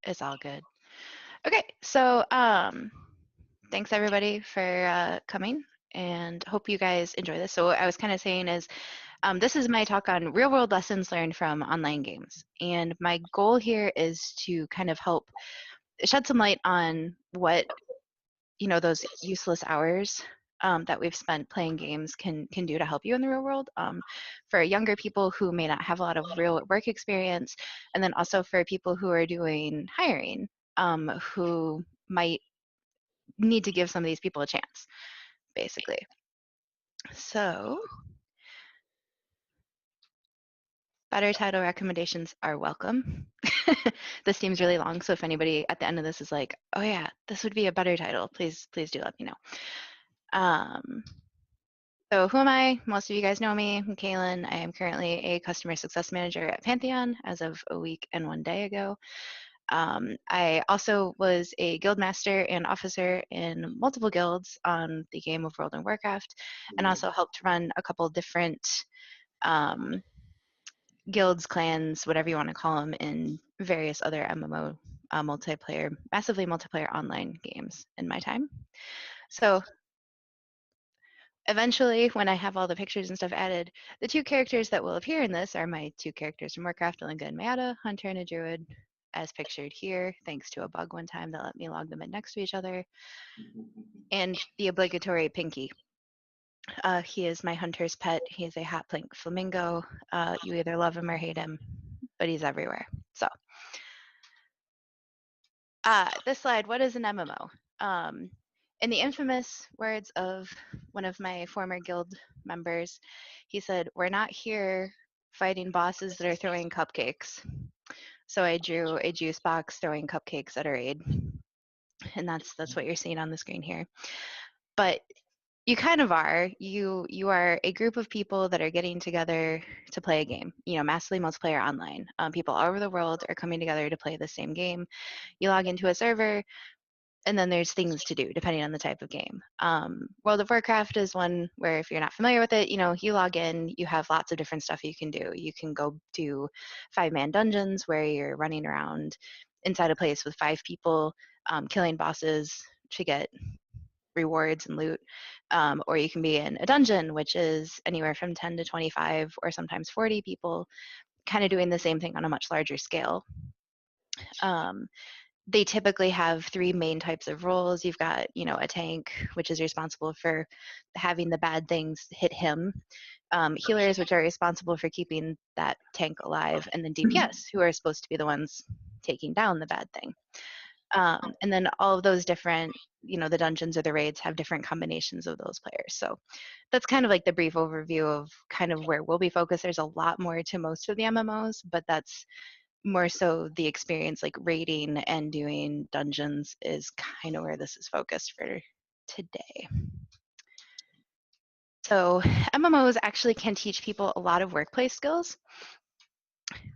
It's all good. Okay, so thanks everybody for coming, and hope you guys enjoy this. So what I was kind of saying is, this is my talk on real-world lessons learned from online games, and my goal here is to kind of help shed some light on what those useless hours that we've spent playing games can do to help you in the real world. For younger people who may not have a lot of real work experience, and then also for people who are doing hiring, who might need to give some of these people a chance, basically. So, better title recommendations are welcome. This seems really long, so if anybody at the end of this is like, "Oh yeah, this would be a better title," please do let me know. So who am I? Most of you guys know me. I'm Kaylan. I am currently a customer success manager at Pantheon as of a week and 1 day ago. I also was a guild master and officer in multiple guilds on the game of World of Warcraft, and also helped run a couple different guilds, clans, whatever you want to call them, in various other MMO multiplayer, massively multiplayer online games in my time. So eventually, when I have all the pictures and stuff added, the two characters that will appear in this are my two characters from Warcraft, Linga and Mayada, Hunter and a Druid, as pictured here, thanks to a bug one time that let me log them in next to each other, and the obligatory Pinky. He is my hunter's pet. He is a hot pink flamingo. You either love him or hate him, but he's everywhere. So, this slide, what is an MMO? In the infamous words of one of my former guild members, he said, "We're not here fighting bosses that are throwing cupcakes." So I drew a juice box throwing cupcakes at a raid, and that's what you're seeing on the screen here. But you kind of are. You are a group of people that are getting together to play a game. Massively multiplayer online. People all over the world are coming together to play the same game. You log into a server, and then there's things to do depending on the type of game. World of Warcraft is one where, if you're not familiar with it, you log in, you have lots of different stuff you can do. You can go do 5-man dungeons where you're running around inside a place with 5 people, killing bosses to get rewards and loot, or you can be in a dungeon, which is anywhere from 10 to 25 or sometimes 40 people, kind of doing the same thing on a much larger scale. They typically have 3 main types of roles. You've got, a tank, which is responsible for having the bad things hit him. Healers, which are responsible for keeping that tank alive, and then DPS, who are supposed to be the ones taking down the bad thing. And then all of those different, the dungeons or the raids have different combinations of those players. So that's kind of like the brief overview of kind of where we'll be focused. There's a lot more to most of the MMOs, but that's more so the experience, like raiding and doing dungeons is kind of where this is focused for today. So MMOs actually can teach people a lot of workplace skills,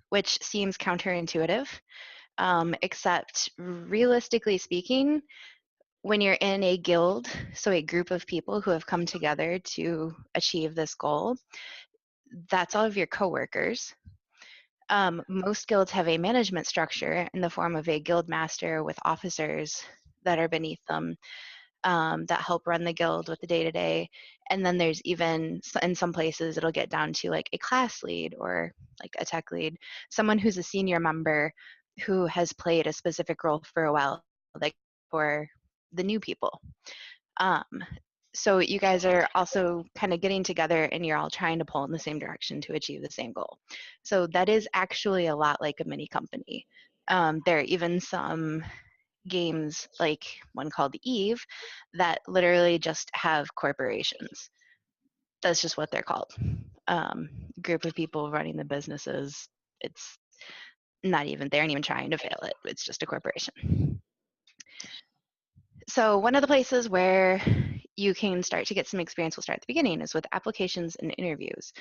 which seems counterintuitive, except realistically speaking, when you're in a guild, so a group of people who have come together to achieve this goal, that's all of your coworkers. Most guilds have a management structure in the form of a guild master with officers that are beneath them, that help run the guild with the day-to-day. And then there's even, in some places, it'll get down to like a class lead or like a tech lead, someone who's a senior member who has played a specific role for a while, like for the new people. So you guys are also kind of getting together and you're all trying to pull in the same direction to achieve the same goal. So that is actually a lot like a mini company. There are even some games, like one called Eve, that literally just have corporations. That's just what they're called. Group of people running the businesses. It's not even, they aren't even trying to fail it. It's just a corporation. So one of the places where you can start to get some experience, we'll start at the beginning, is with applications and interviews.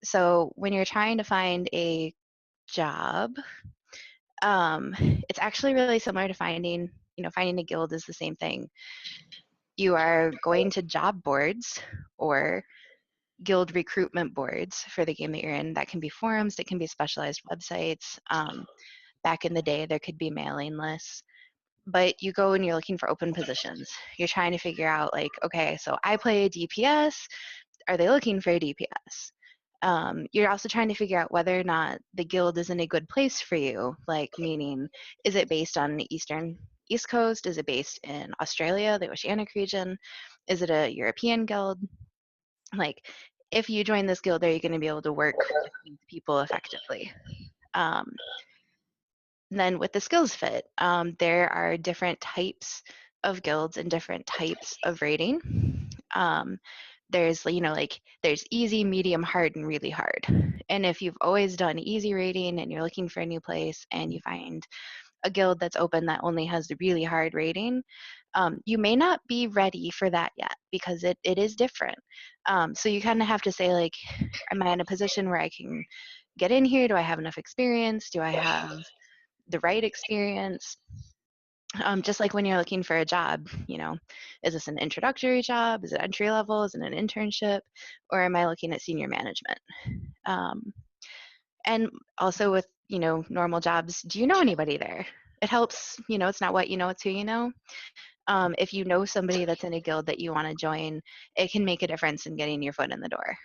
So when you're trying to find a job, it's actually really similar to finding a guild is the same thing. You are going to job boards or guild recruitment boards for the game that you're in. That can be forums, that can be specialized websites. back in the day, there could be mailing lists, but you go and you're looking for open positions. You're trying to figure out, like, okay, so I play DPS. Are they looking for a DPS? You're also trying to figure out whether or not the guild is in a good place for you, like, meaning, is it based on the East Coast? Is it based in Australia, the Oceanic region? Is it a European guild? Like, if you join this guild, are you going to be able to work with these people effectively? Then with the skills fit, there are different types of guilds and different types of rating. There's, like, there's easy, medium, hard, and really hard. And if you've always done easy rating and you're looking for a new place and you find a guild that's open that only has the really hard rating, you may not be ready for that yet, because it is different. So you kind of have to say, like, am I in a position where I can get in here? Do I have enough experience? Do I have the right experience? Just like when you're looking for a job, is this an introductory job? Is it entry level? Is it an internship? Or am I looking at senior management? And also with, normal jobs, do you know anybody there? It helps, it's not what you know, it's who you know. If you know somebody that's in a guild that you want to join, it can make a difference in getting your foot in the door.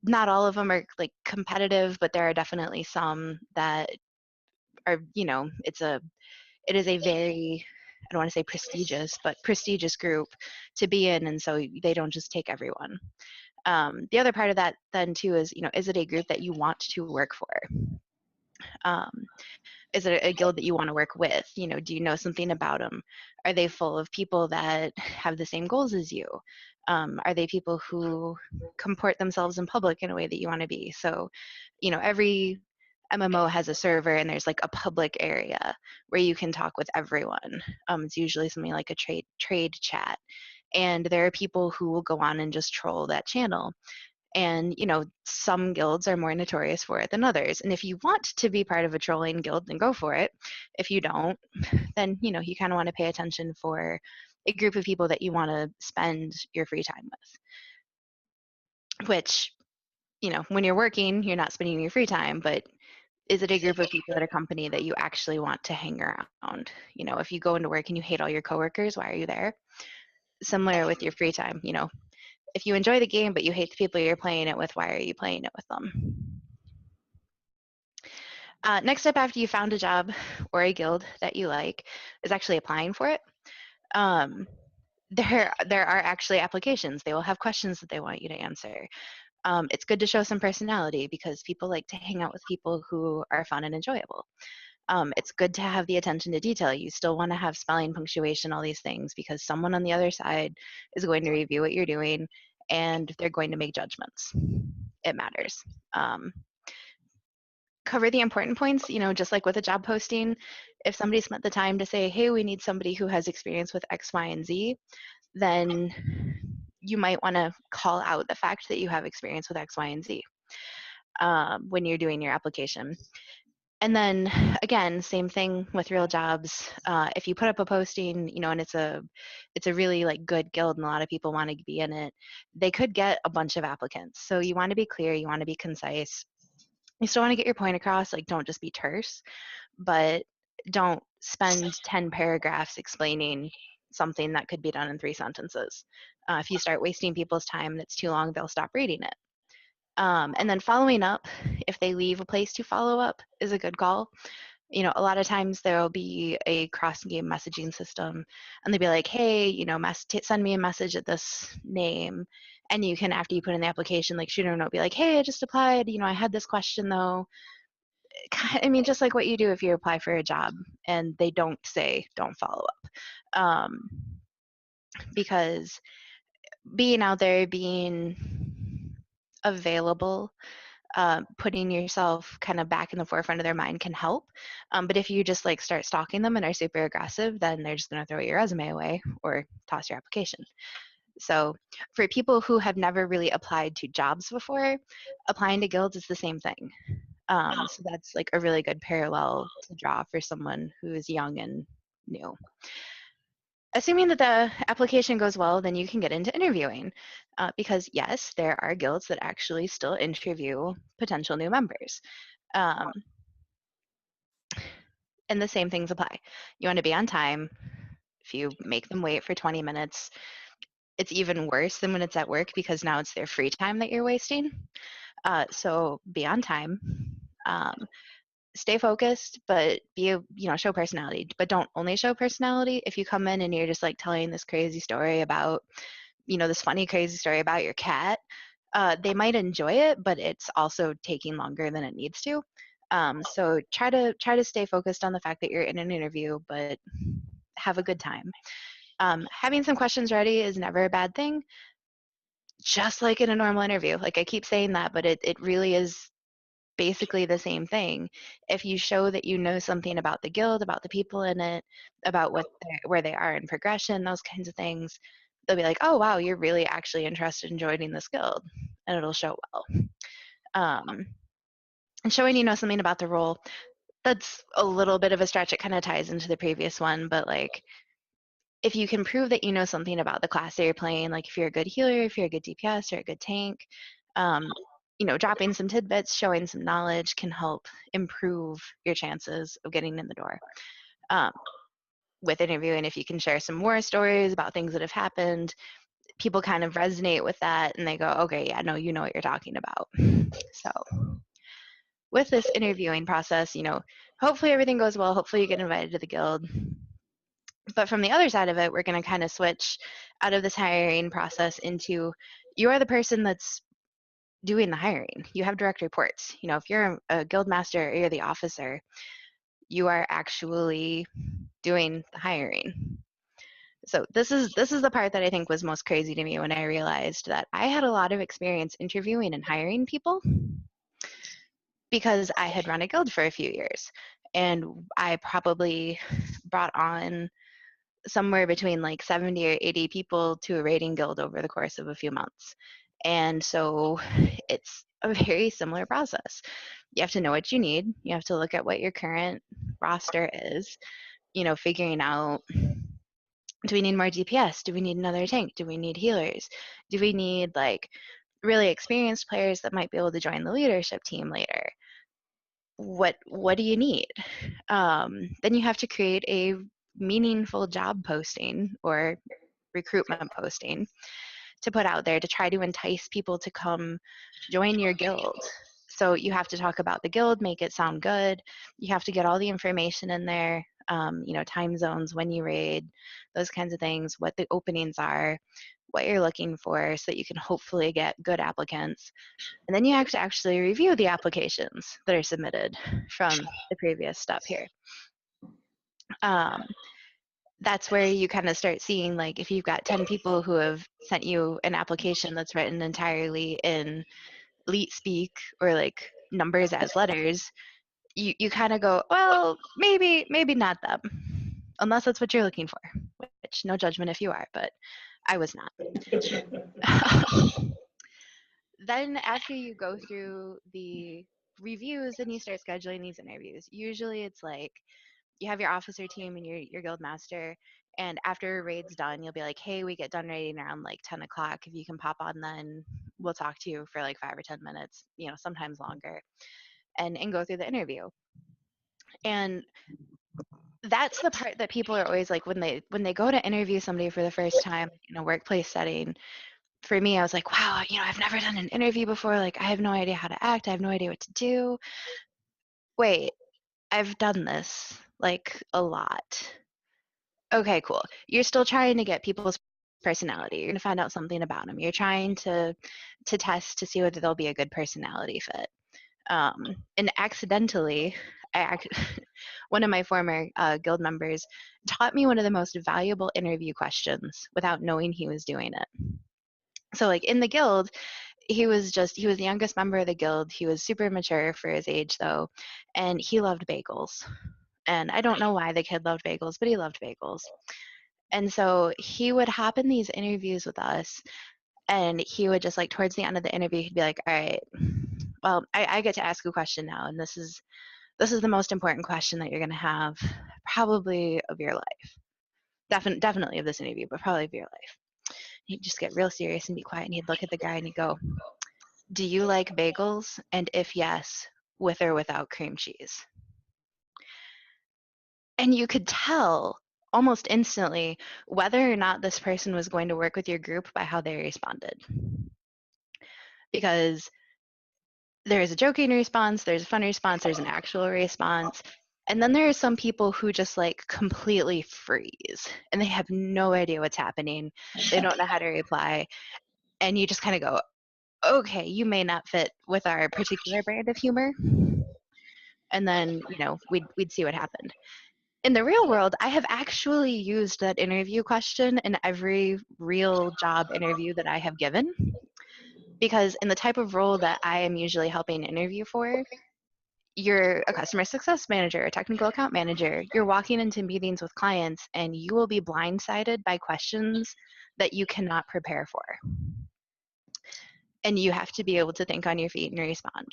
Not all of them are, like, competitive, but there are definitely some that are, it is a very, I don't want to say prestigious, but prestigious group to be in, and so they don't just take everyone. The other part of that then too is, is it a group that you want to work for? Is it a guild that you want to work with? Do you know something about them? Are they full of people that have the same goals as you? Are they people who comport themselves in public in a way that you want to be? So, every MMO has a server, and there's, like, a public area where you can talk with everyone. It's usually something like a trade chat, and there are people who will go on and just troll that channel. And, some guilds are more notorious for it than others. And if you want to be part of a trolling guild, then go for it. If you don't, then, you kind of want to pay attention for a group of people that you want to spend your free time with. Which, when you're working, you're not spending your free time, but is it a group of people at a company that you actually want to hang around? If you go into work and you hate all your coworkers, why are you there? Similar with your free time, if you enjoy the game but you hate the people you're playing it with, why are you playing it with them? Next step after you found a job or a guild that you like is actually applying for it. There are actually applications. They will have questions that they want you to answer. It's good to show some personality, because people like to hang out with people who are fun and enjoyable. It's good to have the attention to detail. You still want to have spelling, punctuation, all these things, because someone on the other side is going to review what you're doing, and they're going to make judgments. It matters. Cover the important points, just like with a job posting. If somebody spent the time to say, hey, we need somebody who has experience with X, Y, and Z, then you might want to call out the fact that you have experience with X, Y, and Z when you're doing your application. And then again, same thing with real jobs. If you put up a posting, and it's a really, like, good guild and a lot of people want to be in it, they could get a bunch of applicants. So you want to be clear, you want to be concise. You still want to get your point across, like, don't just be terse, but don't spend 10 paragraphs explaining something that could be done in 3 sentences. If you start wasting people's time and it's too long, they'll stop reading it. And then following up, if they leave a place to follow up, is a good call. A lot of times there'll be a cross-game messaging system, and they'll be like, hey, send me a message at this name. And you can, after you put in the application, like, shoot them a note, be like, hey, I just applied, I had this question though. I mean, just like what you do if you apply for a job and they don't follow up. Because being out there, being available, putting yourself kind of back in the forefront of their mind can help. But if you just, like, start stalking them and are super aggressive, then they're just going to throw your resume away or toss your application. So for people who have never really applied to jobs before, applying to guilds is the same thing. So that's, like, a really good parallel to draw for someone who is young and new. Assuming that the application goes well, then you can get into interviewing, because yes, there are guilds that actually still interview potential new members. And the same things apply. You want to be on time. If you make them wait for 20 minutes, it's even worse than when it's at work because now it's their free time that you're wasting. So be on time. Um, Stay focused, but show personality. But don't only show personality. If you come in and you're just like telling this crazy story about, this funny crazy story about your cat, they might enjoy it, but it's also taking longer than it needs to. So try to stay focused on the fact that you're in an interview, but have a good time. Having some questions ready is never a bad thing, just like in a normal interview. Like I keep saying that, but it really is basically the same thing. If you show that you know something about the guild, about the people in it, about where they are in progression, those kinds of things, they'll be like, oh wow, you're really actually interested in joining this guild, and it'll show well. And showing you know something about the role, that's a little bit of a stretch. It kind of ties into the previous one, but like if you can prove that you know something about the class that you're playing, like if you're a good healer, if you're a good DPS or a good tank, dropping some tidbits, showing some knowledge can help improve your chances of getting in the door. With interviewing, if you can share some more stories about things that have happened, people kind of resonate with that and they go, okay, yeah, no, you know what you're talking about. So with this interviewing process, hopefully everything goes well. Hopefully you get invited to the guild. But from the other side of it, we're going to kind of switch out of this hiring process into you are the person that's doing the hiring. You have direct reports. If you're a guild master or you're the officer, you are actually doing the hiring. So this is the part that I think was most crazy to me when I realized that I had a lot of experience interviewing and hiring people because I had run a guild for a few years, and I probably brought on somewhere between like 70 or 80 people to a raiding guild over the course of a few months. And so it's a very similar process. You have to know what you need. You have to look at what your current roster is, figuring out, do we need more DPS? Do we need another tank? Do we need healers? Do we need like really experienced players that might be able to join the leadership team later? What do you need? Then you have to create a meaningful job posting or recruitment posting to put out there to try to entice people to come join your guild. So you have to talk about the guild, make it sound good. You have to get all the information in there, time zones, when you raid, those kinds of things, what the openings are, what you're looking for, so that you can hopefully get good applicants. And then you have to actually review the applications that are submitted from the previous step here. That's where you kind of start seeing, like, if you've got 10 people who have sent you an application that's written entirely in elite speak or like numbers as letters, you kind of go, well, maybe not them, unless that's what you're looking for, which no judgment if you are, but I was not. Then after you go through the reviews, then you start scheduling these interviews. Usually it's like you have your officer team and your guild master, and after a raid's done, you'll be like, hey, we get done raiding around like 10 o'clock. If you can pop on then, we'll talk to you for like 5 or 10 minutes, sometimes longer, and go through the interview. And that's the part that people are always like, when they go to interview somebody for the first time in a workplace setting. For me, I was like, wow, I've never done an interview before. Like, I have no idea how to act. I have no idea what to do. Wait, I've done this like a lot. Okay, cool. You're still trying to get people's personality. You're going to find out something about them. You're trying to test to see whether they'll be a good personality fit. And accidentally, one of my former guild members taught me one of the most valuable interview questions without knowing he was doing it. So like in the guild, he was the youngest member of the guild. He was super mature for his age though, and he loved bagels. And I don't know why the kid loved bagels, but he loved bagels. And so he would hop in these interviews with us, and he would just like towards the end of the interview, he'd be like, all right, well, I get to ask a question now, and this is the most important question that you're going to have probably of your life. Definitely of this interview, but probably of your life. He'd just get real serious and be quiet, and he'd look at the guy and he'd go, do you like bagels? And if yes, with or without cream cheese? And you could tell almost instantly whether or not this person was going to work with your group by how they responded. Because there's a joking response, there's a fun response, there's an actual response. And then there are some people who just like completely freeze and they have no idea what's happening. They don't know how to reply. And you just kind of go, okay, you may not fit with our particular brand of humor. And then, we'd see what happened. In the real world, I have actually used that interview question in every real job interview that I have given. Because in the type of role that I am usually helping interview for, you're a customer success manager, a technical account manager. You're walking into meetings with clients and you will be blindsided by questions that you cannot prepare for. And you have to be able to think on your feet and respond.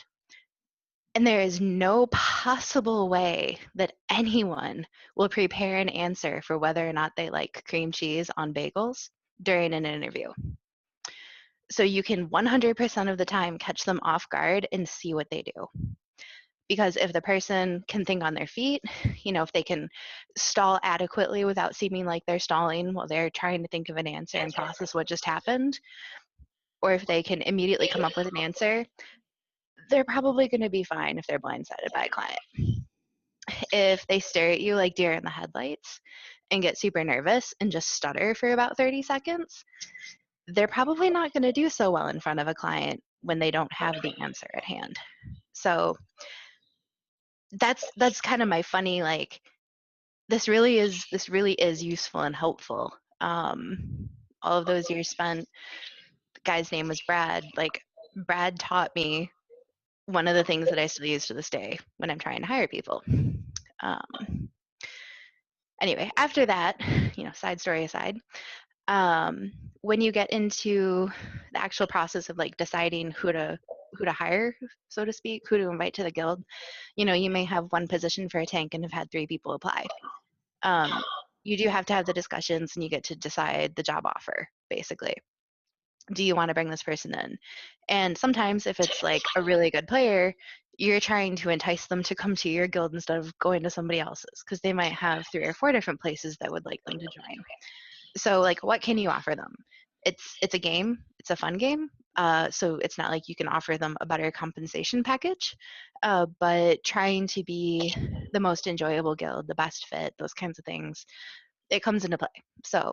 And there is no possible way that anyone will prepare an answer for whether or not they like cream cheese on bagels during an interview. So you can 100% of the time catch them off guard and see what they do. Because if the person can think on their feet, if they can stall adequately without seeming like they're stalling while they're trying to think of an answer and process what just happened, or if they can immediately come up with an answer, they're probably going to be fine if they're blindsided by a client. If they stare at you like deer in the headlights and get super nervous and just stutter for about 30 seconds, they're probably not going to do so well in front of a client when they don't have the answer at hand. So that's kind of my funny, like, this really is useful and helpful. All of those years spent, the guy's name was Brad. Like, Brad taught me one of the things that I still use to this day when I'm trying to hire people. Anyway, after that, side story aside, when you get into the actual process of like deciding who to hire, so to speak, who to invite to the guild, you may have one position for a tank and have had 3 people apply. You do have to have the discussions and you get to decide the job offer, basically. Do you want to bring this person in? And sometimes if it's like a really good player, you're trying to entice them to come to your guild instead of going to somebody else's, because they might have 3 or 4 different places that would like them to join. So like, what can you offer them? It's a game. It's a fun game. So it's not like you can offer them a better compensation package, but trying to be the most enjoyable guild, the best fit, those kinds of things, it comes into play. So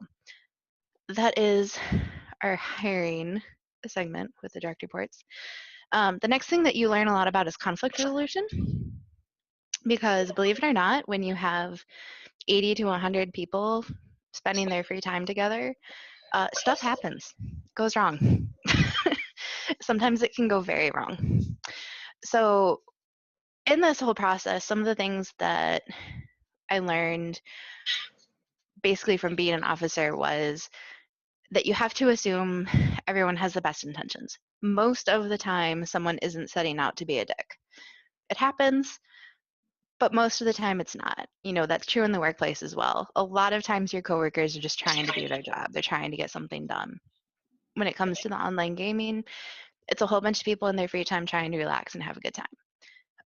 that is our hiring segment with the direct reports. The next thing that you learn a lot about is conflict resolution, because believe it or not, when you have 80 to 100 people spending their free time together, stuff happens, goes wrong. Sometimes it can go very wrong. So in this whole process, some of the things that I learned basically from being an officer was that you have to assume everyone has the best intentions. Most of the time, someone isn't setting out to be a dick. It happens, but most of the time it's not. That's true in the workplace as well. A lot of times your coworkers are just trying to do their job. They're trying to get something done. When it comes to the online gaming, it's a whole bunch of people in their free time trying to relax and have a good time.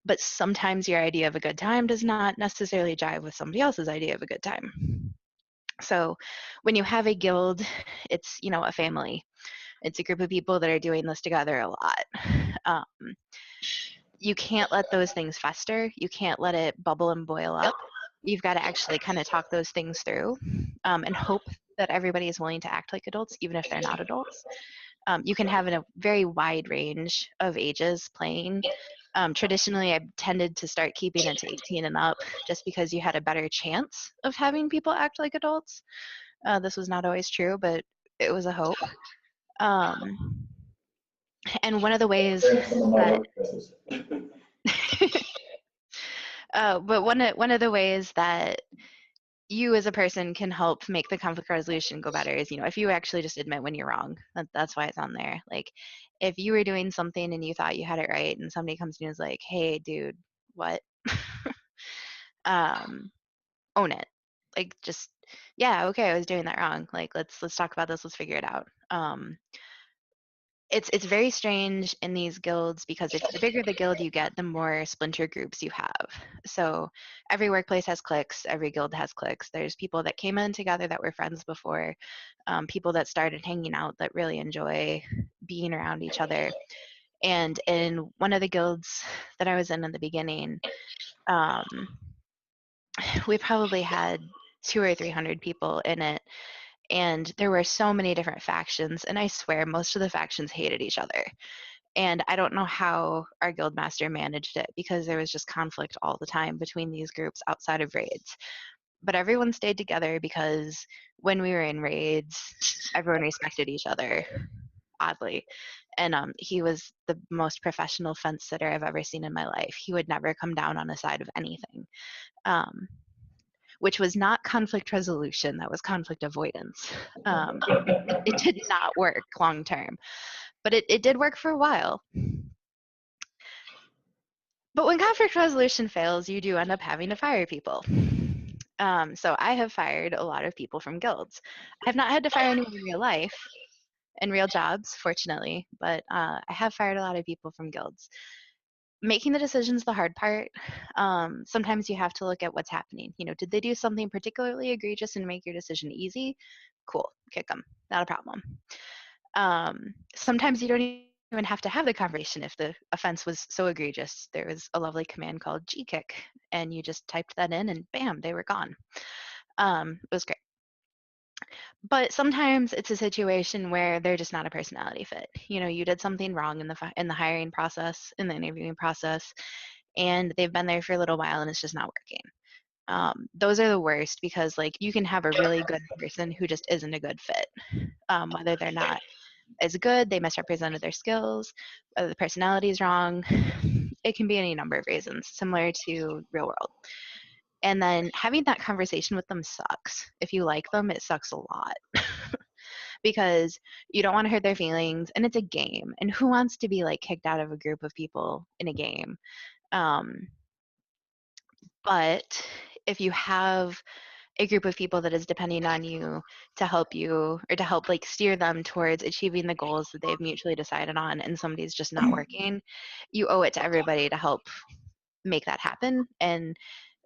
But sometimes your idea of a good time does not necessarily jive with somebody else's idea of a good time. So when you have a guild, it's, a family. It's a group of people that are doing this together a lot. You can't let those things fester. You can't let it bubble and boil up. You've got to actually kind of talk those things through, and hope that everybody is willing to act like adults, even if they're not adults. You can have a very wide range of ages playing. Traditionally, I've tended to start keeping it to 18 and up, just because you had a better chance of having people act like adults. This was not always true, but it was a hope. And one of the ways that but one of the ways that you as a person can help make the conflict resolution go better is, if you actually just admit when you're wrong. That's why it's on there. Like, if you were doing something and you thought you had it right and somebody comes to you and is like, hey dude, what? Own it. Like, just, yeah, okay, I was doing that wrong. Like, let's talk about this, let's figure it out. it's very strange in these guilds because if the bigger the guild you get, the more splinter groups you have. So every workplace has cliques, every guild has cliques. There's people that came in together that were friends before, people that started hanging out that really enjoy being around each other. And in one of the guilds that I was in the beginning, um, we probably had 200 or 300 people in it, and there were so many different factions, and I swear most of the factions hated each other. And I don't know how our guild master managed it because there was just conflict all the time between these groups outside of raids. But everyone stayed together because when we were in raids, everyone respected each other, oddly. And he was the most professional fence sitter I've ever seen in my life. He would never come down on a side of anything, um, which was not conflict resolution, that was conflict avoidance. It did not work long term, but it did work for a while. But when conflict resolution fails, you do end up having to fire people. So I have fired a lot of people from guilds. I have not had to fire anyone in real life, in real jobs, fortunately, but I have fired a lot of people from guilds. Making the decision's the hard part. Sometimes you have to look at what's happening. You know, did they do something particularly egregious and make your decision easy? Cool, kick them, not a problem. Sometimes you don't even have to have the conversation if the offense was so egregious. There was a lovely command called G-kick, and you just typed that in and bam, they were gone. It was great. But sometimes it's a situation where they're just not a personality fit. You know, you did something wrong in the hiring process, in the interviewing process, and they've been there for a little while and it's just not working. Those are the worst because like you can have a really good person who just isn't a good fit, whether they're not as good, they misrepresented their skills, whether the personality is wrong. It can be any number of reasons, similar to real world. And then having that conversation with them sucks. If you like them, it sucks a lot because you don't want to hurt their feelings, and it's a game. And who wants to be like kicked out of a group of people in a game? Um, but if you have a group of people that is depending on you to help you or to help like steer them towards achieving the goals that they've mutually decided on, and somebody's just not working, you owe it to everybody to help make that happen. And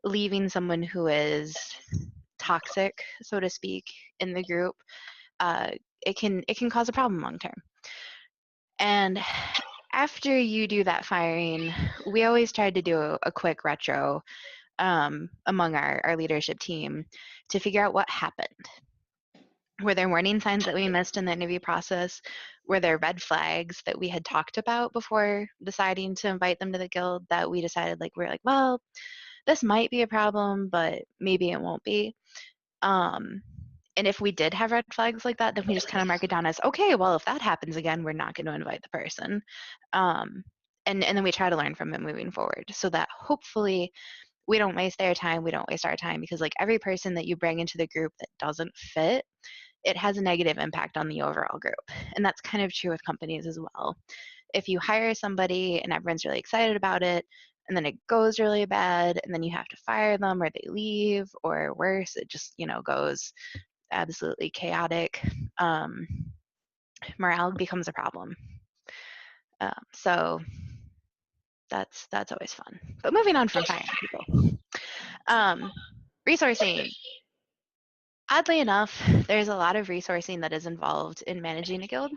leaving someone who is toxic, so to speak, in the group, it can cause a problem long term. And after you do that firing, we always tried to do a quick retro among our leadership team to figure out what happened. Were there warning signs that we missed in the interview process? Were there red flags that we had talked about before deciding to invite them to the guild that we decided we're like, well, this might be a problem, but maybe it won't be. And if we did have red flags like that, then we just kind of mark it down as, okay, well, if that happens again, we're not going to invite the person. And then we try to learn from it moving forward so that hopefully we don't waste their time, we don't waste our time, because every person that you bring into the group that doesn't fit, it has a negative impact on the overall group. And that's kind of true with companies as well. If you hire somebody and everyone's really excited about it, and then it goes really bad, and then you have to fire them or they leave, or worse, it just, goes absolutely chaotic, morale becomes a problem. So that's always fun. But moving on from firing people. Resourcing. Oddly enough, there's a lot of resourcing that is involved in managing a guild,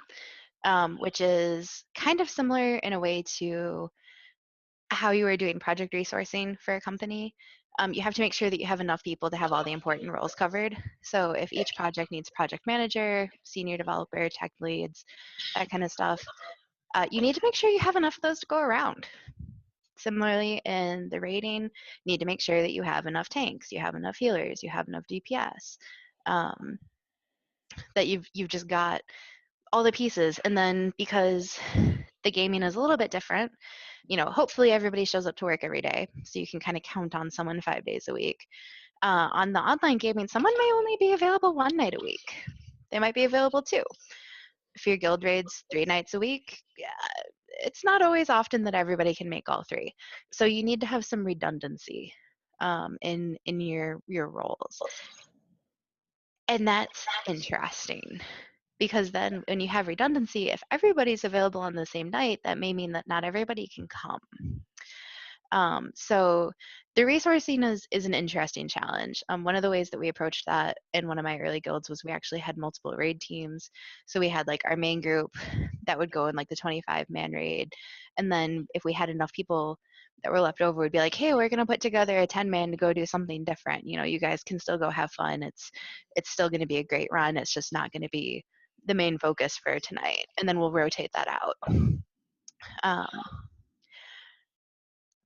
which is kind of similar in a way to how you are doing project resourcing for a company. You have to make sure that you have enough people to have all the important roles covered. So if each project needs project manager, senior developer, tech leads, that kind of stuff, you need to make sure you have enough of those to go around. Similarly, in the raiding, you need to make sure that you have enough tanks, you have enough healers, you have enough DPS, that you've just got all the pieces. And then because the gaming is a little bit different, hopefully everybody shows up to work every day, so you can kind of count on someone 5 days a week. On the online gaming, someone may only be available 1 night a week. They might be available 2. If your guild raids 3 nights a week, yeah, it's not always often that everybody can make all 3. So you need to have some redundancy in your roles. And that's interesting because then when you have redundancy, if everybody's available on the same night, that may mean that not everybody can come. So the resourcing is an interesting challenge. One of the ways that we approached that in one of my early guilds was we actually had multiple raid teams. So we had like our main group that would go in like the 25-man raid. And then if we had enough people that were left over, we'd be like, hey, we're going to put together a 10-man to go do something different. You know, you guys can still go have fun. It's still going to be a great run. It's just not going to be the main focus for tonight. And then we'll rotate that out.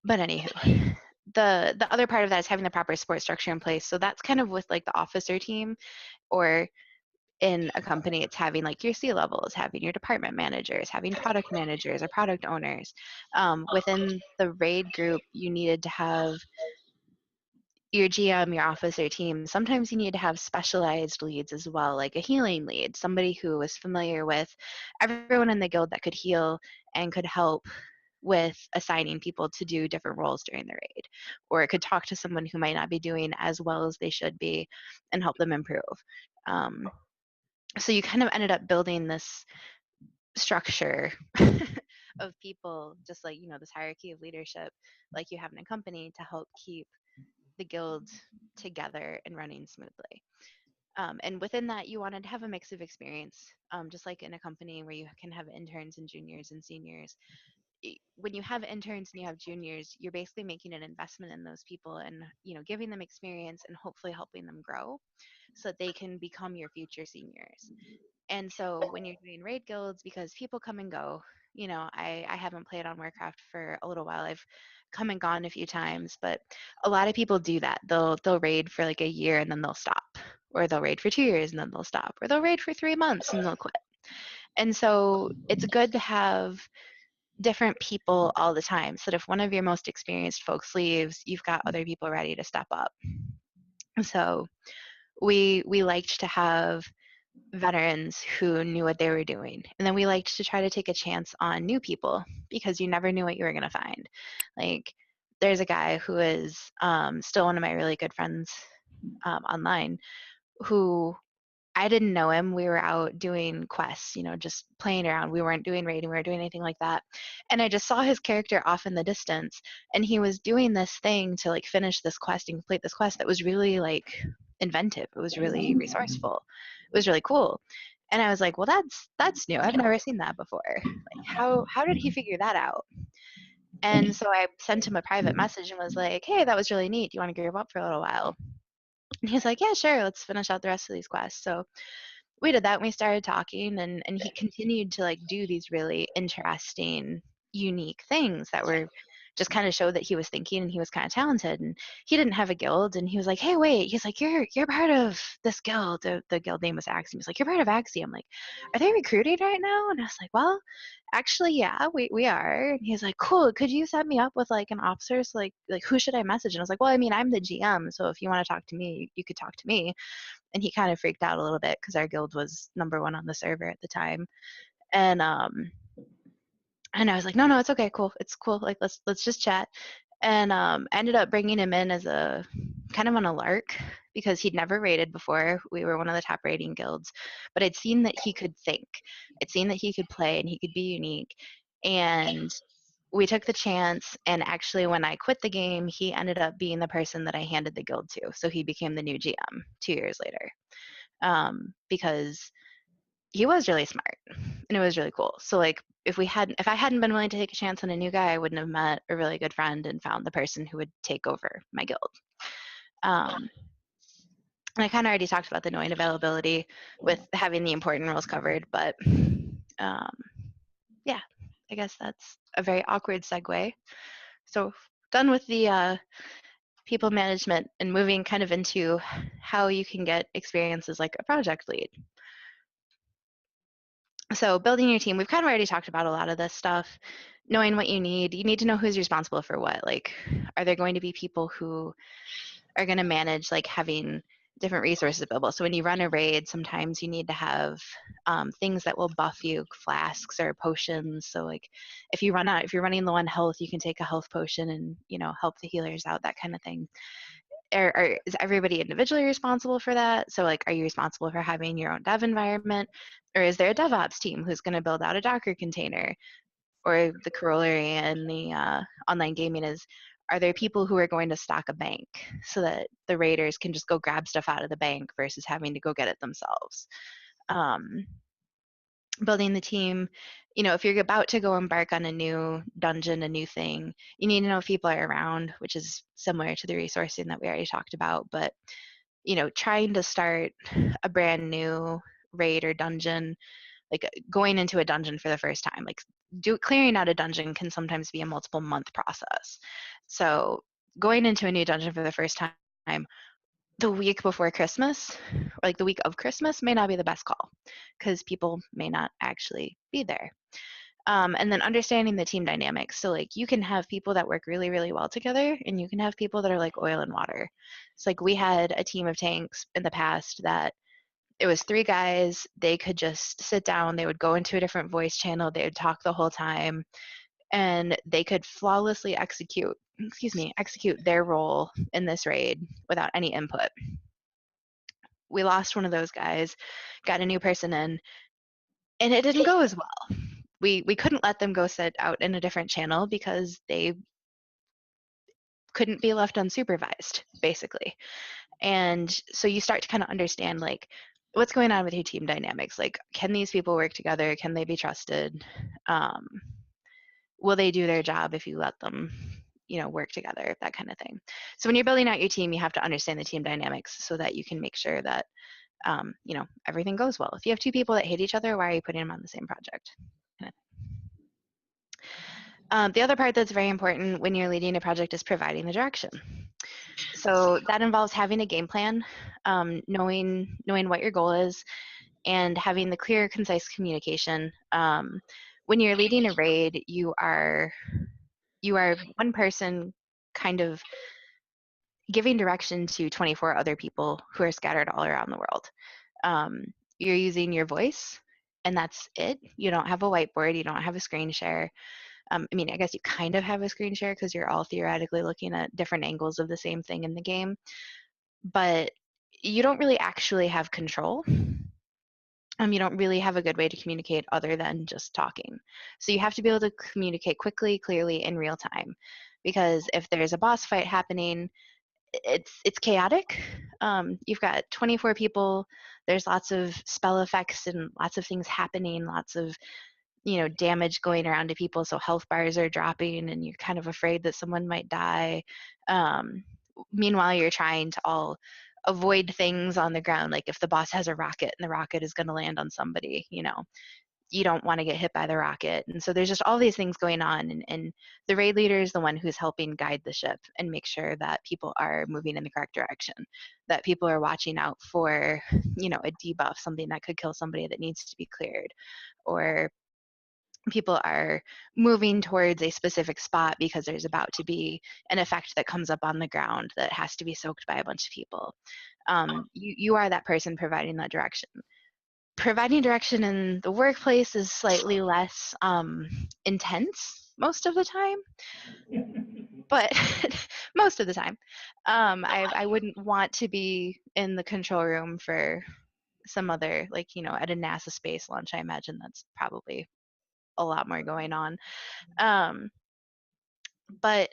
But anywho, the other part of that is having the proper support structure in place. So that's kind of with like the officer team, or in a company, it's having like your C levels, having your department managers, having product managers or product owners. Within the raid group, you needed to have your GM, your officer team. Sometimes you need to have specialized leads as well, like a healing lead, somebody who was familiar with everyone in the guild that could heal and could help with assigning people to do different roles during the raid, or it could talk to someone who might not be doing as well as they should be and help them improve. So you kind of ended up building this structure of people, just like, you know, this hierarchy of leadership like you have in a company, to help keep the guild together and running smoothly. And within that, you wanted to have a mix of experience, just like in a company where you can have interns and juniors and seniors. When you have interns and you have juniors, you're basically making an investment in those people and, you know, giving them experience and hopefully helping them grow so that they can become your future seniors. And so when you're doing raid guilds, because people come and go, you know, I haven't played on Warcraft for a little while. I've come and gone a few times, but a lot of people do that. They'll raid for like a year and then they'll stop, or they'll raid for 2 years and then they'll stop, or they'll raid for 3 months and they'll quit. And so it's good to have different people all the time, so that if one of your most experienced folks leaves, you've got other people ready to step up. So we liked to have veterans who knew what they were doing, and then we liked to try to take a chance on new people, because you never knew what you were going to find. Like, there's a guy who is still one of my really good friends online, who I didn't know him. We were out doing quests, you know, just playing around. We weren't doing raiding, we weren't doing anything like that. And I just saw his character off in the distance, and he was doing this thing to like finish this quest and complete this quest that was really like inventive. It was really resourceful. It was really cool. And I was like, well, that's new. I've never seen that before. Like, how did he figure that out? And so I sent him a private message and was like, hey, that was really neat. Do you want to group up for a little while? And he's like, yeah, sure. Let's finish out the rest of these quests. So we did that, and we started talking, and he continued to like do these really interesting, unique things that were just kind of showed that he was thinking and he was kind of talented. And he didn't have a guild, and he was like, hey, wait, he's like, you're part of this guild. The guild name was Axiom. He's like, you're part of Axiom. Like, are they recruiting right now? And I was like, well, actually, yeah, we are. And he's like, cool, could you set me up with like an officer? So like who should I message? And I was like, well, I mean, I'm the GM, so if you want to talk to me, you could talk to me. And he kind of freaked out a little bit because our guild was #1 on the server at the time. And I was like, no, it's okay, cool, it's cool, like let's just chat. And ended up bringing him in as a kind of on a lark, because he'd never raided before. We were one of the top raiding guilds, but I'd seen that he could think, I'd seen that he could play and he could be unique. And we took the chance, and actually when I quit the game, he ended up being the person that I handed the guild to. So he became the new GM 2 years later, because he was really smart and it was really cool. So like if I hadn't been willing to take a chance on a new guy, I wouldn't have met a really good friend and found the person who would take over my guild. And I kind of already talked about the knowing availability with having the important roles covered, but yeah, I guess that's a very awkward segue. So done with the people management and moving kind of into how you can get experience as like a project lead. So building your team, we've kind of already talked about a lot of this stuff. Knowing what you need to know who's responsible for what. Like, are there going to be people who are going to manage like having different resources available? So when you run a raid, sometimes you need to have things that will buff you, flasks or potions. So like if you're running low on health, you can take a health potion and, you know, help the healers out, that kind of thing. is everybody individually responsible for that? So like, are you responsible for having your own dev environment, or is there a DevOps team who's going to build out a Docker container? Or the corollary in the online gaming is, are there people who are going to stock a bank so that the raiders can just go grab stuff out of the bank versus having to go get it themselves? Building the team, if you're about to go embark on a new dungeon, a new thing, you need to know if people are around, which is similar to the resourcing that we already talked about. But trying to start a brand new raid or dungeon, like going into a dungeon for the first time, like clearing out a dungeon can sometimes be a multiple month process. So going into a new dungeon for the first time the week before Christmas, or like the week of Christmas, may not be the best call because people may not actually be there. And then understanding the team dynamics. So like you can have people that work really, really well together, and you can have people that are like oil and water. It's like we had a team of tanks in the past that it was 3 guys. They could just sit down. They would go into a different voice channel. They would talk the whole time, and they could flawlessly execute their role in this raid without any input. We lost one of those guys, got a new person in, and it didn't go as well. We couldn't let them go sit out in a different channel because they couldn't be left unsupervised, basically. And so you start to kind of understand like what's going on with your team dynamics. Like, can these people work together? Can they be trusted? Will they do their job if you let them, work together, that kind of thing. So when you're building out your team, you have to understand the team dynamics so that you can make sure that, everything goes well. If you have 2 people that hate each other, why are you putting them on the same project? The other part that's very important when you're leading a project is providing the direction. So that involves having a game plan, knowing what your goal is, and having the clear, concise communication. When you're leading a raid, you are one person kind of giving direction to 24 other people who are scattered all around the world. You're using your voice, and that's it. You don't have a whiteboard. You don't have a screen share. I guess you kind of have a screen share because you're all theoretically looking at different angles of the same thing in the game, but you don't really actually have control. You don't really have a good way to communicate other than just talking. So you have to be able to communicate quickly, clearly, in real time, because if there's a boss fight happening, it's chaotic. You've got 24 people. There's lots of spell effects and lots of things happening, lots of damage going around to people, so health bars are dropping and you're kind of afraid that someone might die. Meanwhile, you're trying to all avoid things on the ground, like if the boss has a rocket and the rocket is going to land on somebody, you don't want to get hit by the rocket. And so there's just all these things going on, and the raid leader is the one who's helping guide the ship and make sure that people are moving in the correct direction, that people are watching out for a debuff, something that could kill somebody that needs to be cleared, or people are moving towards a specific spot because there's about to be an effect that comes up on the ground that has to be soaked by a bunch of people. You are that person providing that direction. Providing direction in the workplace is slightly less intense most of the time, but most of the time. I wouldn't want to be in the control room for some other, like, at a NASA space launch. I imagine that's probably a lot more going on. But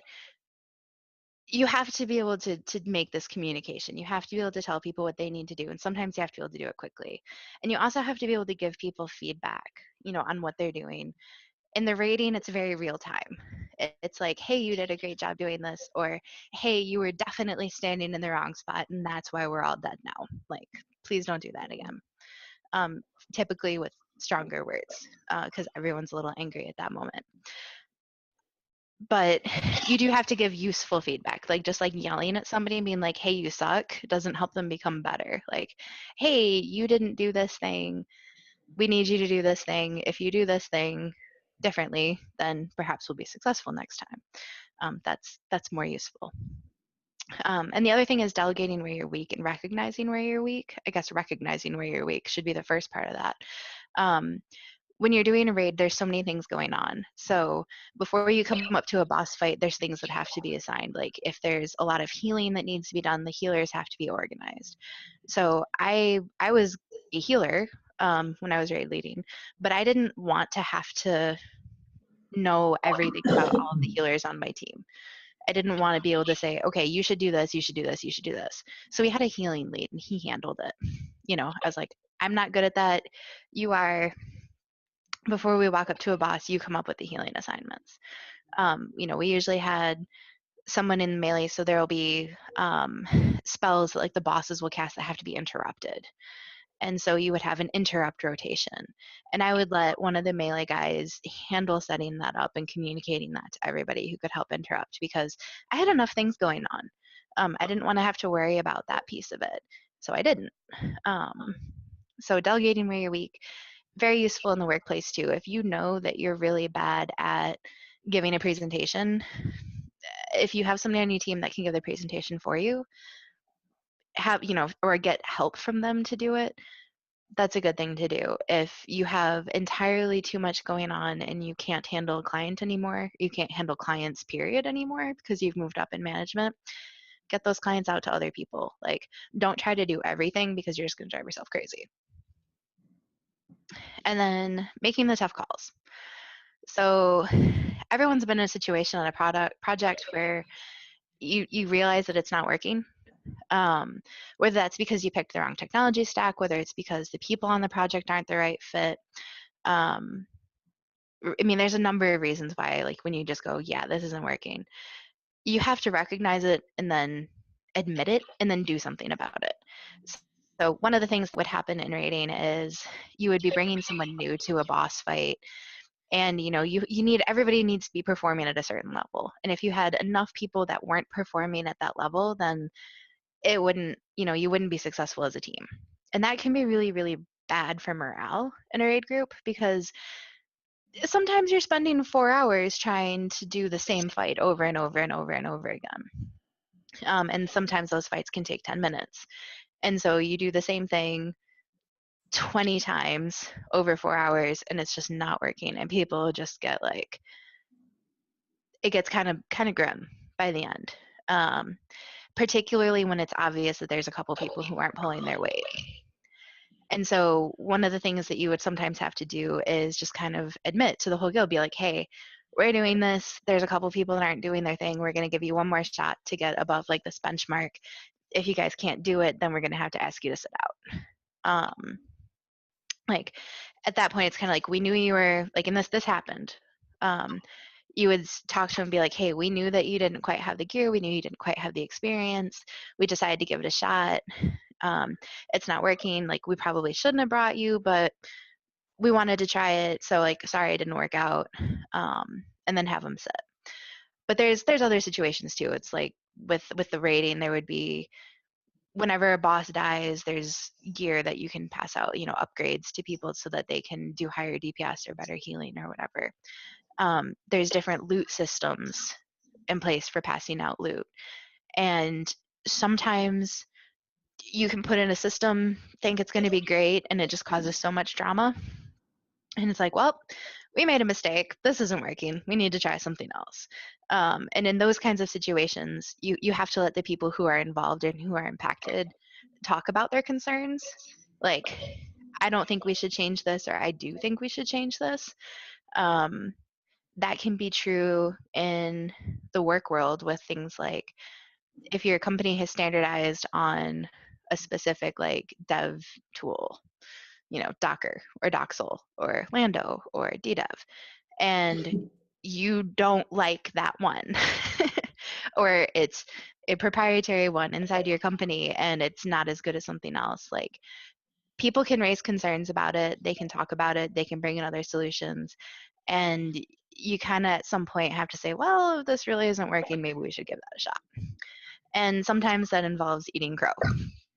you have to be able to make this communication. You have to be able to tell people what they need to do, and sometimes you have to be able to do it quickly. And you also have to be able to give people feedback, on what they're doing. In the rating, it's very real time. It's like, hey, you did a great job doing this, or hey, you were definitely standing in the wrong spot, and that's why we're all dead now. Like, please don't do that again. Typically with stronger words, because everyone's a little angry at that moment. But you do have to give useful feedback, like just like yelling at somebody and being like, hey, you suck, doesn't help them become better. Like, hey, you didn't do this thing, we need you to do this thing. If you do this thing differently, then perhaps we'll be successful next time. That's more useful. And the other thing is delegating where you're weak and recognizing where you're weak. I guess recognizing where you're weak should be the first part of that. when you're doing a raid, there's so many things going on. So before you come up to a boss fight, there's things that have to be assigned. Like if there's a lot of healing that needs to be done, the healers have to be organized. So I was a healer when I was raid leading, but I didn't want to have to know everything about all of the healers on my team. I didn't want to be able to say, okay, you should do this, you should do this, you should do this. So we had a healing lead and he handled it. I was like, I'm not good at that. You are. Before we walk up to a boss, you come up with the healing assignments. We usually had someone in melee, so there will be spells that like the bosses will cast that have to be interrupted. And so you would have an interrupt rotation. And I would let one of the melee guys handle setting that up and communicating that to everybody who could help interrupt because I had enough things going on. I didn't want to have to worry about that piece of it. So I didn't. So delegating where you're weak, very useful in the workplace too. If you know that you're really bad at giving a presentation, if you have somebody on your team that can give the presentation for you, or get help from them to do it, that's a good thing to do. If you have entirely too much going on and you can't handle a client anymore, you can't handle clients period anymore because you've moved up in management, get those clients out to other people. Like, don't try to do everything because you're just going to drive yourself crazy. And then making the tough calls. So everyone's been in a situation on a project where you realize that it's not working. Whether that's because you picked the wrong technology stack, whether it's because the people on the project aren't the right fit. There's a number of reasons why, like when you just go, yeah, this isn't working. You have to recognize it and then admit it and then do something about it. So one of the things that would happen in raiding is you would be bringing someone new to a boss fight, and everybody needs to be performing at a certain level. And if you had enough people that weren't performing at that level, then it wouldn't, you wouldn't be successful as a team. And that can be really, really bad for morale in a raid group because sometimes you're spending 4 hours trying to do the same fight over and over and over and over again. And sometimes those fights can take 10 minutes. And so you do the same thing 20 times over 4 hours and it's just not working. And people just get like, it gets kind of grim by the end. Particularly when it's obvious that there's a couple people who aren't pulling their weight. And so one of the things that you would sometimes have to do is just kind of admit to the whole guild, be like, hey, we're doing this. There's a couple people that aren't doing their thing. We're going to give you one more shot to get above like this benchmark. If you guys can't do it, then we're going to have to ask you to sit out. Like at that point, it's kind of like, we knew you were like, and this happened. You would talk to them and be like, hey, we knew that you didn't quite have the gear. We knew you didn't quite have the experience. We decided to give it a shot. It's not working. Like, we probably shouldn't have brought you, but we wanted to try it. So like, sorry, it didn't work out. And then have them sit. But there's other situations too. It's like with the rating, there would be, whenever a boss dies, there's gear that you can pass out, upgrades to people so that they can do higher DPS or better healing or whatever. There's different loot systems in place for passing out loot. And sometimes you can put in a system, think it's going to be great, and it just causes so much drama. And it's like, well, we made a mistake. This isn't working. We need to try something else. And in those kinds of situations, you have to let the people who are involved and who are impacted talk about their concerns. Like, I don't think we should change this, or I do think we should change this. That can be true in the work world with things like, if your company has standardized on a specific like dev tool, Docker or Doxel or Lando or DDev, and you don't like that one, or it's a proprietary one inside your company and it's not as good as something else, like, people can raise concerns about it, they can talk about it, they can bring in other solutions, and you kind of at some point have to say, well, if this really isn't working, maybe we should give that a shot. And sometimes that involves eating crow,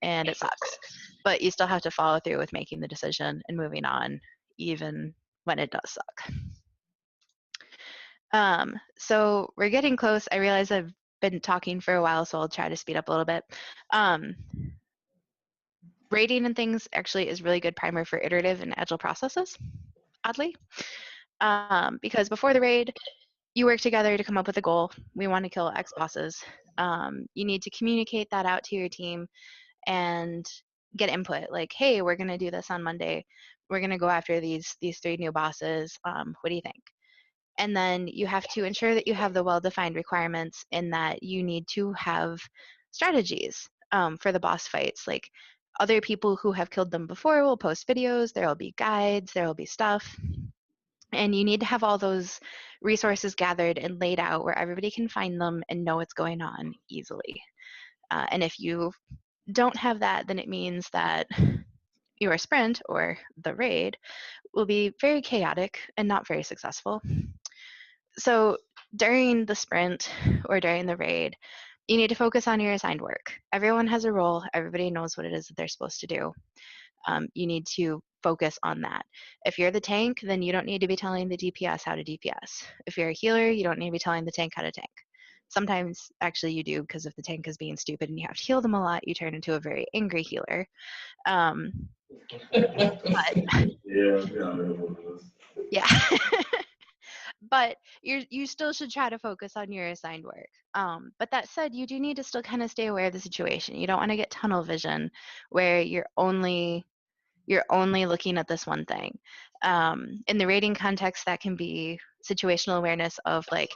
and it sucks. But you still have to follow through with making the decision and moving on, even when it does suck. So we're getting close. I realize I've been talking for a while, so I'll try to speed up a little bit. Rating and things actually is really good primer for iterative and agile processes. oddly. Because before the raid, you work together to come up with a goal. We want to kill X bosses. You need to communicate that out to your team and get input. Like, hey, we're going to do this on Monday. We're going to go after these 3 new bosses. What do you think? And then you have to ensure that you have the well-defined requirements in that you need to have strategies for the boss fights. Like, other people who have killed them before will post videos. There will be guides. There will be stuff. And you need to have all those resources gathered and laid out where everybody can find them and know what's going on easily. And if you don't have that, then it means that your sprint or the raid will be very chaotic and not very successful. So during the sprint or during the raid, you need to focus on your assigned work. Everyone has a role. Everybody knows what it is that they're supposed to do. You need to focus on that. If you're the tank, then you don't need to be telling the DPS how to DPS. If you're a healer, you don't need to be telling the tank how to tank. Sometimes, actually, you do, because if the tank is being stupid and you have to heal them a lot, you turn into a very angry healer. But yeah. But you still should try to focus on your assigned work. But that said, you do need to still kind of stay aware of the situation. You don't want to get tunnel vision where you're only looking at this one thing. In the rating context, that can be situational awareness of like,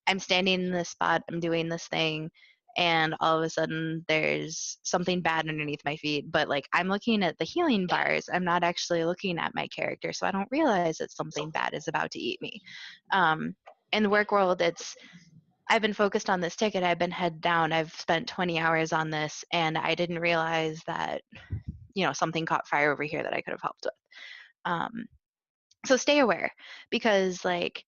I'm standing in this spot, I'm doing this thing, and all of a sudden there's something bad underneath my feet. But like, I'm looking at the healing bars, I'm not actually looking at my character, so I don't realize that something bad is about to eat me. In the work world, I've been focused on this ticket, I've been head down, I've spent 20 hours on this, and I didn't realize that something caught fire over here that I could have helped with. So stay aware, because like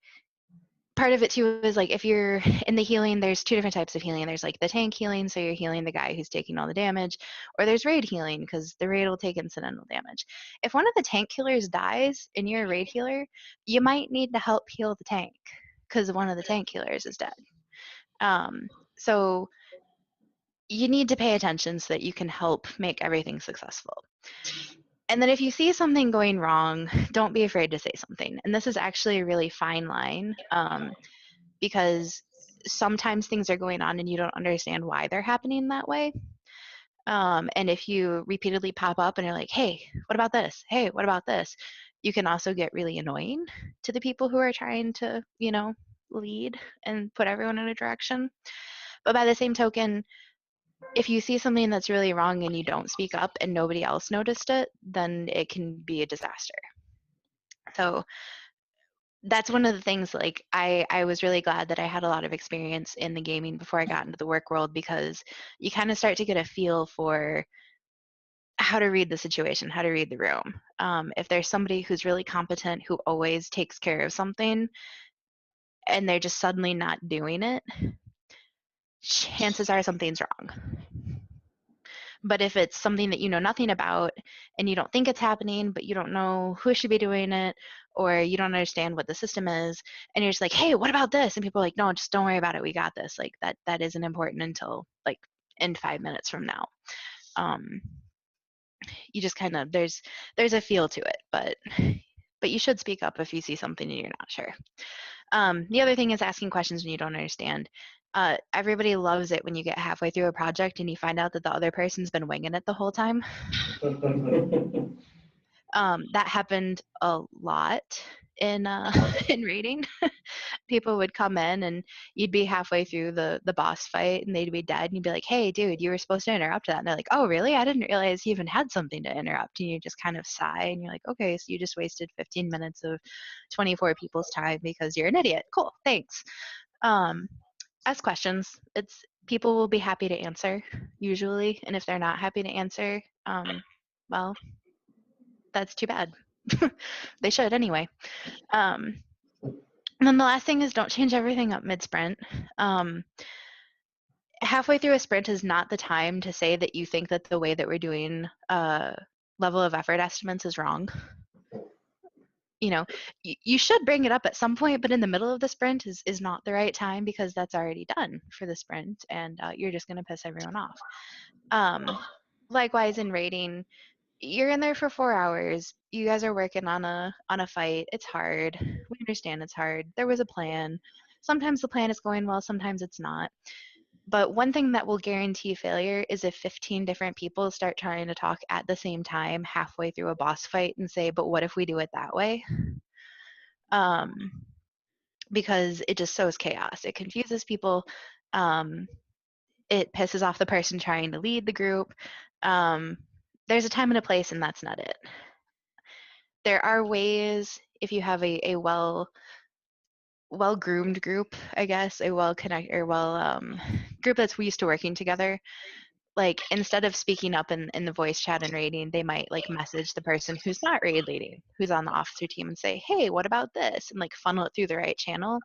part of it too is like if you're in the healing, there's 2 different types of healing. There's like the tank healing, so you're healing the guy who's taking all the damage, or there's raid healing, because the raid will take incidental damage. If one of the tank healers dies and you're a raid healer, you might need to help heal the tank because one of the tank healers is dead. So you need to pay attention so that you can help make everything successful. And then if you see something going wrong, don't be afraid to say something. And this is actually a really fine line, because sometimes things are going on and you don't understand why they're happening that way. And if you repeatedly pop up and you're like, hey, what about this? Hey, what about this? You can also get really annoying to the people who are trying to, lead and put everyone in a direction. But by the same token, if you see something that's really wrong and you don't speak up and nobody else noticed it, then it can be a disaster. So that's one of the things, like I was really glad that I had a lot of experience in the gaming before I got into the work world, because you kind of start to get a feel for how to read the situation, how to read the room. If there's somebody who's really competent, who always takes care of something, and they're just suddenly not doing it, chances are something's wrong. But if it's something that you know nothing about and you don't think it's happening, but you don't know who should be doing it, or you don't understand what the system is, and you're just like, hey, what about this? And people are like, no, just don't worry about it. We got this. Like that isn't important until like in 5 minutes from now. You just kind of, there's a feel to it, but you should speak up if you see something and you're not sure. The other thing is asking questions when you don't understand. Everybody loves it when you get halfway through a project and you find out that the other person's been winging it the whole time. That happened a lot in in raiding. People would come in and you'd be halfway through the boss fight and they'd be dead, and you'd be like, hey dude, you were supposed to interrupt that, and they're like, oh really, I didn't realize you even had something to interrupt. And you just kind of sigh and you're like, okay, so you just wasted 15 minutes of 24 people's time because you're an idiot. Cool, thanks. Ask questions. People will be happy to answer usually, and if they're not happy to answer, well, that's too bad. They should anyway. And then the last thing is, don't change everything up mid-sprint. Halfway through a sprint is not the time to say that you think that the way that we're doing level of effort estimates is wrong. You should bring it up at some point, but in the middle of the sprint is not the right time, because that's already done for the sprint, and you're just going to piss everyone off. Likewise, in rating, you're in there for 4 hours. you guys are working on a fight. It's hard. We understand it's hard. There was a plan. Sometimes the plan is going well, sometimes it's not. But one thing that will guarantee failure is if 15 different people start trying to talk at the same time halfway through a boss fight and say, but what if we do it that way? Because it just sows chaos. It confuses people. It pisses off the person trying to lead the group. There's a time and a place, and that's not it. There are ways, if you have a well-groomed group, I guess, a well-connected or group that's used to working together, like instead of speaking up in the voice chat and raiding, they might like message the person who's not raid leading, who's on the officer team, and say, hey, what about this? And like funnel it through the right channel.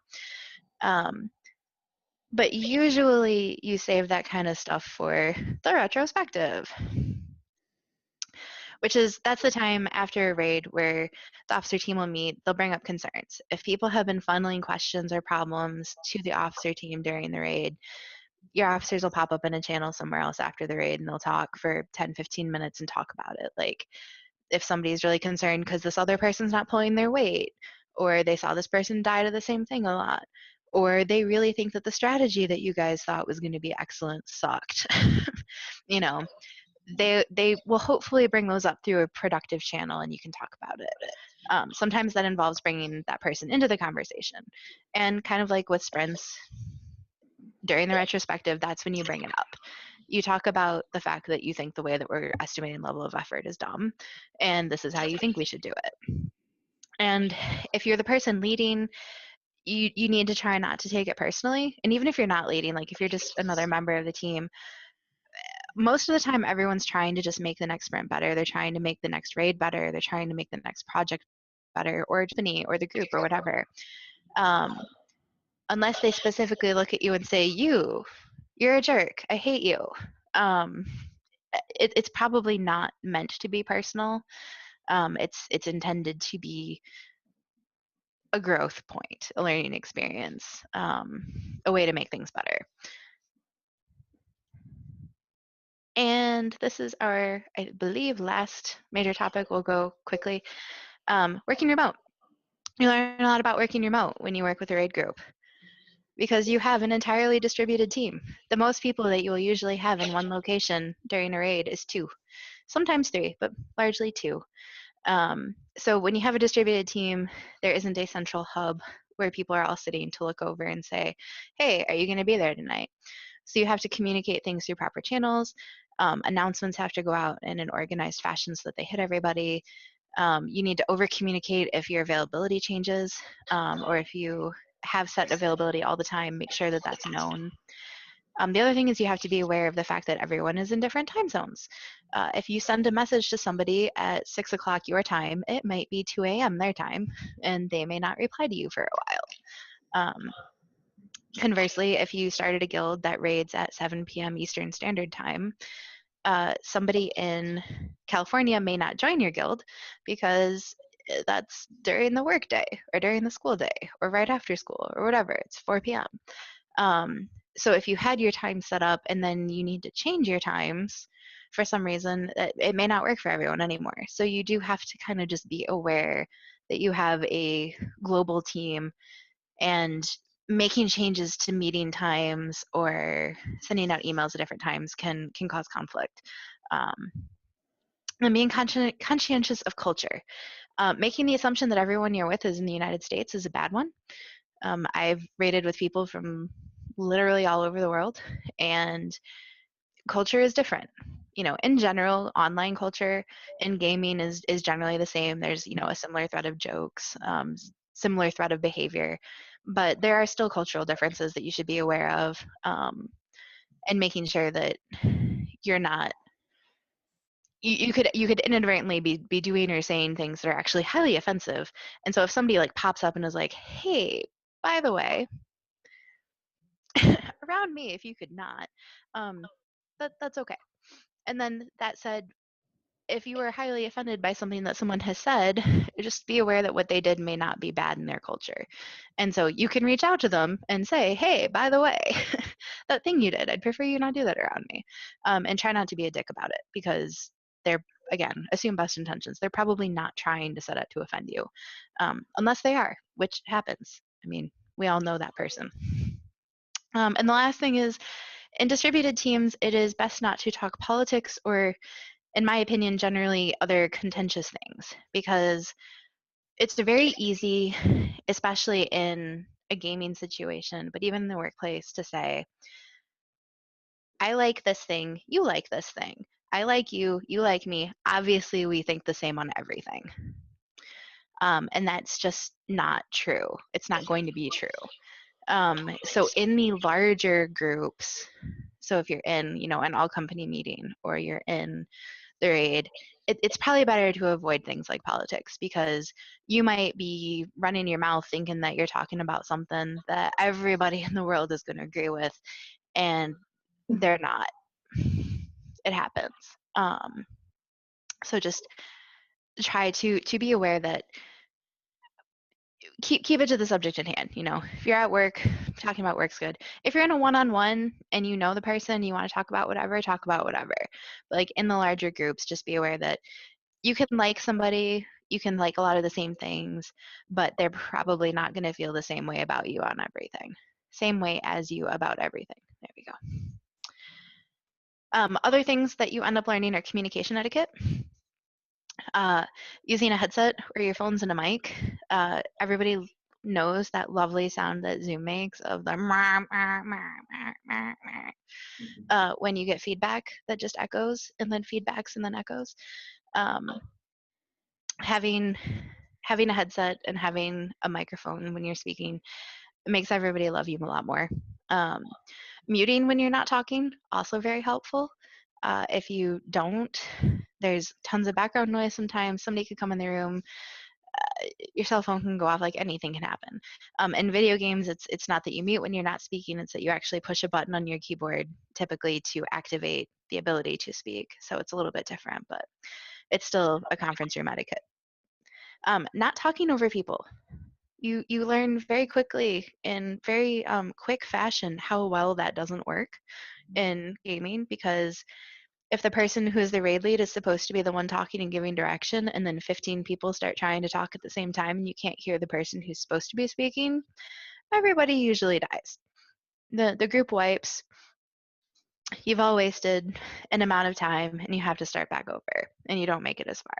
But usually you save that kind of stuff for the retrospective, that's the time after a raid where the officer team will meet. They'll bring up concerns. If people have been funneling questions or problems to the officer team during the raid, your officers will pop up in a channel somewhere else after the raid and they'll talk for 10-15 minutes and talk about it. Like if somebody's really concerned because this other person's not pulling their weight, or they saw this person die to the same thing a lot, or they really think that the strategy that you guys thought was going to be excellent sucked. You know, they will hopefully bring those up through a productive channel and you can talk about it. Sometimes that involves bringing that person into the conversation, and kind of like with sprints during the retrospective, that's when you bring it up. You talk about the fact that you think the way that we're estimating level of effort is dumb, and this is how you think we should do it. And if you're the person leading, you need to try not to take it personally. And even if you're not leading, like if you're just another member of the team, most of the time everyone's trying to just make the next sprint better. They're trying to make the next raid better. They're trying to make the next project better, or company or the group or whatever. Unless they specifically look at you and say, you're a jerk, I hate you. It's probably not meant to be personal. It's intended to be a growth point, a learning experience, a way to make things better. And this is our, I believe, last major topic. We'll go quickly. Working remote. You learn a lot about working remote when you work with a raid group, because you have an entirely distributed team. The most people that you will usually have in one location during a raid is 2, sometimes 3, but largely 2. So when you have a distributed team, there isn't a central hub where people are all sitting to look over and say, hey, are you going to be there tonight? So you have to communicate things through proper channels. Announcements have to go out in an organized fashion so that they hit everybody. You need to over communicate if your availability changes, or if you have set availability all the time, make sure that that's known. The other thing is you have to be aware of the fact that everyone is in different time zones. If you send a message to somebody at 6 o'clock your time, it might be 2 a.m. their time, and they may not reply to you for a while. Conversely, if you started a guild that raids at 7 p.m. Eastern Standard Time, somebody in California may not join your guild because that's during the workday or during the school day or right after school or whatever. It's 4 p.m. So if you had your time set up and then you need to change your times for some reason, it may not work for everyone anymore. So you do have to kind of just be aware that you have a global team, and making changes to meeting times or sending out emails at different times can cause conflict. And being conscientious of culture. Making the assumption that everyone you're with is in the United States is a bad one. I've raided with people from literally all over the world, and culture is different. In general, online culture in gaming is generally the same. There's, a similar thread of jokes, similar thread of behavior, but there are still cultural differences that you should be aware of, and making sure that you're not, you could inadvertently be doing or saying things that are actually highly offensive. And so if somebody like pops up and is like, hey, by the way, around me, if you could not, that's okay. And then that said, if you are highly offended by something that someone has said, just be aware that what they did may not be bad in their culture. And so you can reach out to them and say, hey, by the way, that thing you did, I'd prefer you not do that around me. And try not to be a dick about it, because they're, again, assume best intentions. They're probably not trying to set it to offend you, unless they are, which happens. I mean, we all know that person. And the last thing is, in distributed teams, it is best not to talk politics or, in my opinion, generally other contentious things, because it's very easy, especially in a gaming situation, but even in the workplace, to say, I like this thing, you like this thing. I like you, you like me. Obviously, we think the same on everything. And that's just not true. It's not going to be true. So in the larger groups, so if you're in, an all company meeting or you're in the raid, it's probably better to avoid things like politics, because you might be running your mouth thinking that you're talking about something that everybody in the world is going to agree with, and they're not. It happens. So just try to be aware that keep it to the subject at hand. If you're at work, talking about work's good. If you're in a one-on-one and you know the person, you want to talk about whatever, talk about whatever. But like in the larger groups, just be aware that you can like somebody, you can like a lot of the same things, but they're probably not going to feel the same way about you on everything. Same way as you about everything. There we go. Other things that you end up learning are communication etiquette. Using a headset or your phone's in a mic. Everybody knows that lovely sound that Zoom makes of the when you get feedback that just echoes and then feedbacks and then echoes. Having a headset and having a microphone when you're speaking makes everybody love you a lot more. Muting when you're not talking, also very helpful. If you don't, there's tons of background noise sometimes. Somebody could come in the room, your cell phone can go off, like anything can happen. In video games, it's not that you mute when you're not speaking, it's that you actually push a button on your keyboard, typically to activate the ability to speak. So it's a little bit different, but it's still a conference room etiquette. Not talking over people. You learn very quickly in very quick fashion how well that doesn't work in gaming, because if the person who is the raid lead is supposed to be the one talking and giving direction, and then 15 people start trying to talk at the same time and you can't hear the person who's supposed to be speaking, everybody usually dies. The group wipes. You've all wasted an amount of time and you have to start back over and you don't make it as far.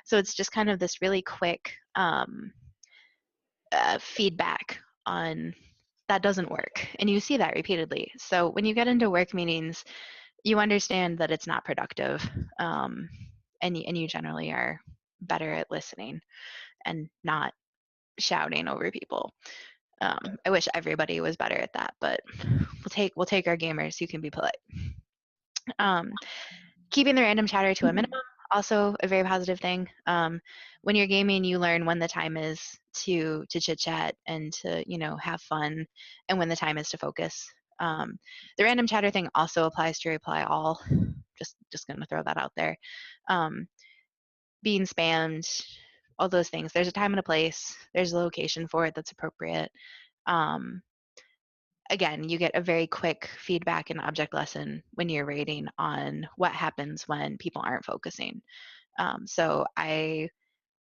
So it's just kind of this really quick feedback on that doesn't work, and you see that repeatedly. So when you get into work meetings, you understand that it's not productive, and you generally are better at listening and not shouting over people. I wish everybody was better at that, but we'll take our gamers who can be polite. Keeping the random chatter to a minimum, also a very positive thing. When you're gaming, you learn when the time is to chit chat and to have fun, and when the time is to focus. The random chatter thing also applies to reply all. Just going to throw that out there. Being spammed, all those things. There's a time and a place. There's a location for it that's appropriate. Again, you get a very quick feedback and object lesson when you're rating on what happens when people aren't focusing. So I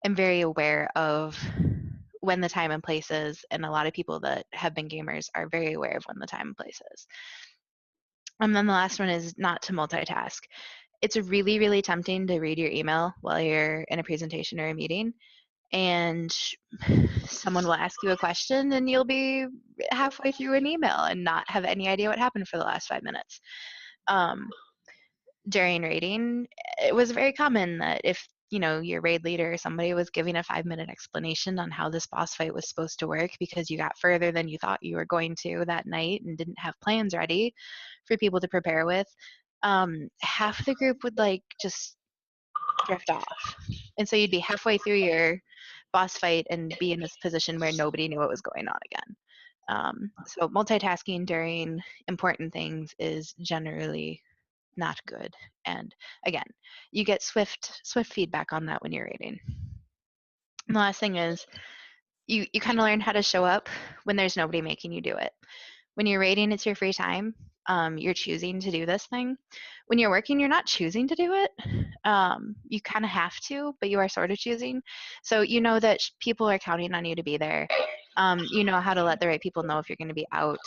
am very aware of when the time and place is, and a lot of people that have been gamers are very aware of when the time and place is. And then the last one is not to multitask. It's really, really tempting to read your email while you're in a presentation or a meeting, and someone will ask you a question and you'll be halfway through an email and not have any idea what happened for the last 5 minutes. During raiding, it was very common that if your raid leader or somebody was giving a 5-minute explanation on how this boss fight was supposed to work, because you got further than you thought you were going to that night and didn't have plans ready for people to prepare with, half the group would just drift off. And so you'd be halfway through your boss fight and be in this position where nobody knew what was going on again. So multitasking during important things is generally not good. And again, you get swift feedback on that when you're rating. And the last thing is you kind of learn how to show up when there's nobody making you do it. When you're rating, it's your free time. you're choosing to do this thing. When you're working, you're not choosing to do it. You kind of have to, but you are sort of choosing. So you know that people are counting on you to be there. You know how to let the right people know if you're going to be out.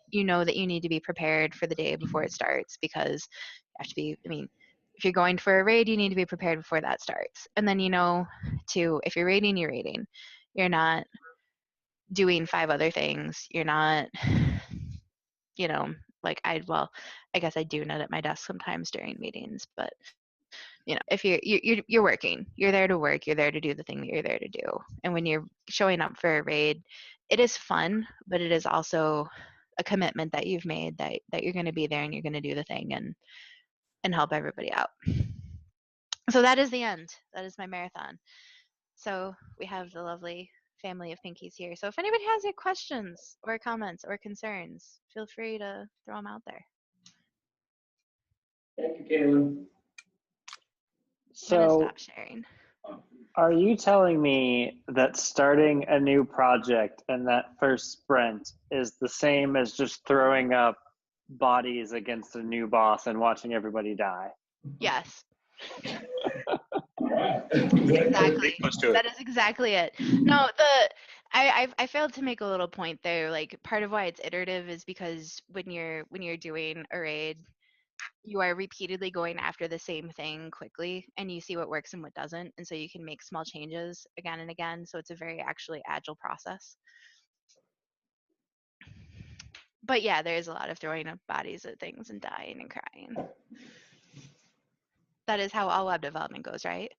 You know that you need to be prepared for the day before it starts, because you have to be, I mean, if you're going for a raid, you need to be prepared before that starts. And then you know, too, if you're raiding, you're raiding. You're not doing 5 other things. You're not, you know, like I guess I do net at my desk sometimes during meetings, but you know, if you're working, you're there to work, you're there to do the thing that you're there to do. And when you're showing up for a raid, it is fun, but it is also a commitment that you've made that you're going to be there and you're going to do the thing and help everybody out. So that is the end. That is my marathon. So we have the lovely family of Pinkies here. So if anybody has any questions or comments or concerns, feel free to throw them out there. Thank you, Kaylan. I'm gonna So, stop sharing. are you telling me that starting a new project and that first sprint is the same as just throwing up bodies against a new boss and watching everybody die? Yes. Exactly. Exactly. That is exactly it. No, I failed to make a little point there. Like, part of why it's iterative is because when you're doing a raid, you are repeatedly going after the same thing quickly, and you see what works and what doesn't, and so you can make small changes again and again. So it's a very actually agile process. But yeah, there is a lot of throwing of bodies at things and dying and crying. That is how all web development goes, right?